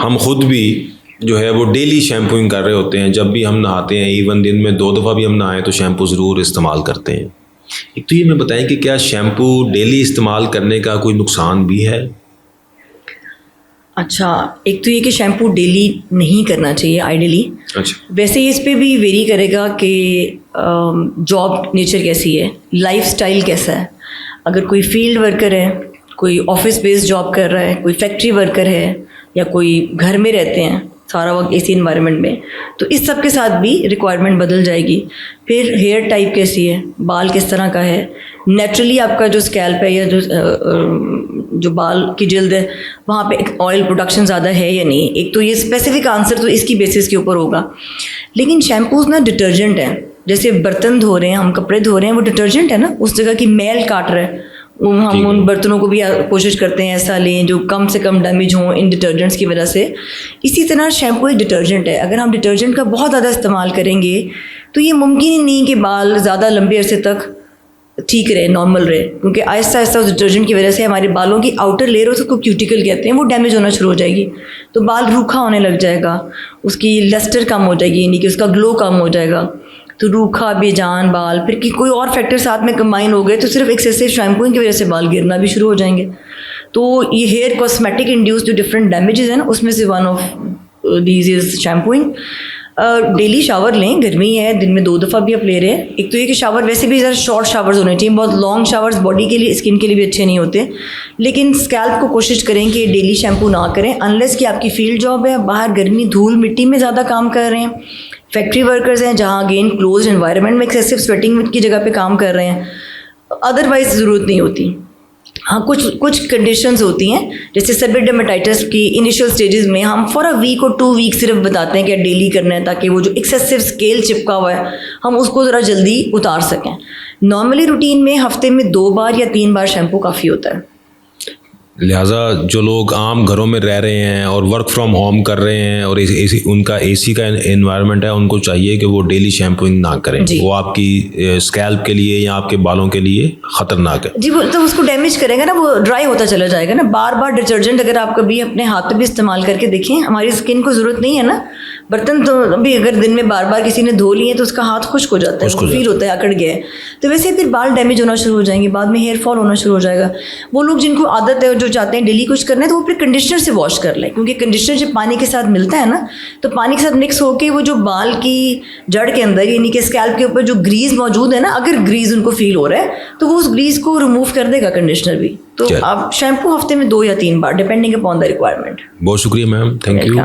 हम खुद भी जो है वो डेली शैम्पूइंग कर रहे होते हैं। जब भी हम नहाते हैं, इवन दिन में 2 दफ़ा भी हम नहाएं तो शैम्पू ज़रूर इस्तेमाल करते हैं। एक तो ये मैं बताएं कि क्या शैम्पू डेली इस्तेमाल करने का कोई नुकसान भी है? अच्छा, एक तो ये कि शैम्पू डेली नहीं करना चाहिए आइडियली। अच्छा, वैसे इस पे भी वेरी करेगा कि जॉब नेचर कैसी है, लाइफस्टाइल कैसा है। अगर कोई फील्ड वर्कर है, कोई ऑफिस बेस्ड जॉब कर रहा है, कोई फैक्ट्री वर्कर है, या कोई घर में रहते हैं सारा वक्त एसी इन्वायरमेंट में, तो इस सब के साथ भी रिक्वायरमेंट बदल जाएगी। फिर हेयर टाइप कैसी है, बाल किस तरह का है, नेचुरली आपका जो स्कैल्प है या जो बाल की जिल्द है वहाँ पे ऑयल प्रोडक्शन ज़्यादा है या नहीं। एक तो ये स्पेसिफिक आंसर तो इसकी बेसिस के ऊपर होगा। लेकिन शैम्पूज़ ना डिटर्जेंट है, जैसे बर्तन धो रहे हैं हम, कपड़े धो रहे हैं, वो डिटर्जेंट है ना, उस जगह की मैल काट रहा है। हम उन बर्तनों को भी कोशिश करते हैं ऐसा लें जो कम से कम डैमेज हों इन डिटर्जेंट्स की वजह से। इसी तरह शैम्पू एक डिटर्जेंट है। अगर हम डिटर्जेंट का बहुत ज़्यादा इस्तेमाल करेंगे तो ये मुमकिन ही नहीं कि बाल ज़्यादा लंबे अरसे तक ठीक रहे, नॉर्मल रहे, क्योंकि आहिस्ता आहिस्ता उस डिटर्जेंट की वजह से हमारे बालों की आउटर लेयर, उसको क्यूटिकल कहते हैं, वो डैमेज होना शुरू हो जाएगी। तो बाल रूखा होने लग जाएगा, उसकी लस्टर कम हो जाएगी, यानी कि उसका ग्लो कम हो जाएगा। तो रूखा बेजान बाल, फिर कि कोई और फैक्टर साथ में कंबाइन हो गए तो सिर्फ एक्सेसिव शैम्पूइंग की वजह से बाल गिरना भी शुरू हो जाएंगे। तो ये हेयर कॉस्मेटिक इंड्यूस जो डिफरेंट डैमेजेस हैं ना, उसमें से one of these is shampooing. Daily shower लें, गर्मी है, दिन में 2 दफ़ा भी आप ले रहे हैं। एक तो ये कि शावर वैसे भी ज़रा शॉर्ट शावर्स होने चाहिए, बहुत लॉन्ग शावर्स बॉडी के लिए, स्किन के लिए भी अच्छे नहीं होते। लेकिन स्कैल्प को कोशिश करें कि डेली शैम्पू ना करें, अनलेस कि आपकी फील्ड जॉब है, बाहर गर्मी धूल मिट्टी में ज़्यादा काम कर रहे हैं, फैक्ट्री वर्कर्स हैं जहाँ अगेन क्लोज एनवायरनमेंट में एक्सेसिव स्वेटिंग की जगह पे काम कर रहे हैं, अदरवाइज ज़रूरत नहीं होती। हाँ, कुछ कंडीशंस होती हैं, जैसे सेबरडेमाटाइटिस की इनिशियल स्टेजेस में हम फॉर अ वीक और 2 वीक सिर्फ बताते हैं कि डेली करना है, ताकि वो जो एक्सेसिव स्केल चिपका हुआ है हम उसको ज़रा जल्दी उतार सकें। नॉर्मली रूटीन में हफ्ते में 2 बार या 3 बार शैम्पू काफ़ी होता है। लिहाजा जो लोग आम घरों में रह रहे हैं और वर्क फ्रॉम होम कर रहे हैं और उनका एसी का एनवायरनमेंट है, उनको चाहिए कि वो डेली शैम्पूइंग ना करें। वो आपकी स्कैल्प के लिए या आपके बालों के लिए ख़तरनाक है जी। वो तो उसको डैमेज करेगा ना, वो ड्राई होता चला जाएगा ना। बार बार डिटर्जेंट अगर आप कभी अपने हाथ पे भी इस्तेमाल करके देखें, हमारी स्किन को ज़रूरत नहीं है ना। बर्तन तो अभी अगर दिन में बार बार किसी ने धो लिए तो उसका हाथ खुश्क हो जाता है, फील होता है अकड़ गया है, तो वैसे फिर बाल डैमेज होना शुरू हो जाएंगे, बाद में हेयर फॉल होना शुरू हो जाएगा। वो लोग जिनको आदत है, जो चाहते हैं डेली कुछ करना है, तो वो फिर कंडीशनर से वॉश कर लें, क्योंकि कंडीशनर जब पानी के साथ मिलता है ना, तो पानी के साथ मिक्स होकर वो जो बाल की जड़ के अंदर यानी कि स्कैल्प के ऊपर जो ग्रीस मौजूद है ना, अगर ग्रीस उनको फील हो रहा है तो वो उस ग्रीस को रिमूव कर देगा कंडीशनर भी। तो आप शैम्पू हफ्ते में 2 या 3 बार, डिपेंडिंग अपॉन द रिक्वायरमेंट। बहुत शुक्रिया मैम, थैंक यू।